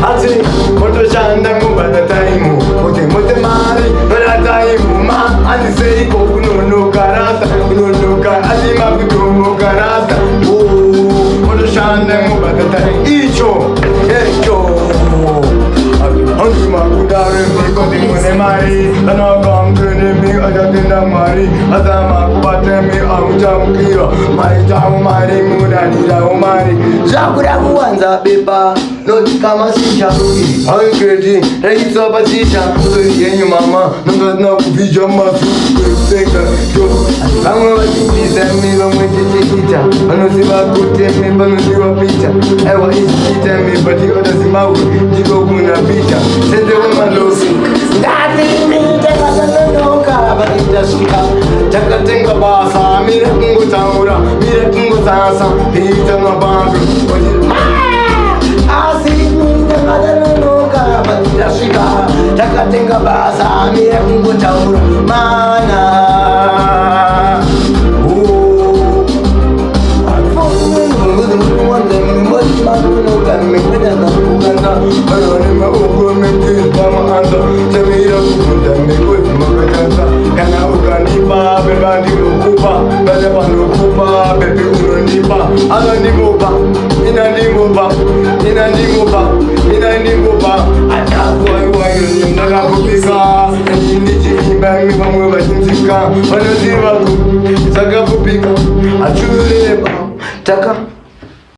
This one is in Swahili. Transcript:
ati motoshanda ngubata taimu kuti motemari pada taimu ma anisei kokunono karata kunonoka azima kutomo karata motoshanda ngubata taimu icho Anjuma kudare mi kodi mune mari Ana gangene mi ajatinda mari Azama kubate mi amjam kira Mai jau mari mudani jau mari Zakura kuanza bepa Noti kama sisha Anketi Reitso pasisha Yenyu mama Nunga na kufija masu Kwepeka Yo Kama wakipisa mi Lomwe chichikicha Anusiwa kute mi Panusiwa picha Ewa isikita mi Bati oda simawu Jiko kuna picha Sente wema losi Ndati mi Teka sanonoka Bakita shika Taka tenka basa Mire kungu taura Mire kungu sasa Pita na bandu Asi mi Teka sanonoka Bakita shika Taka tenka basa Mire kungu taura Mana Taka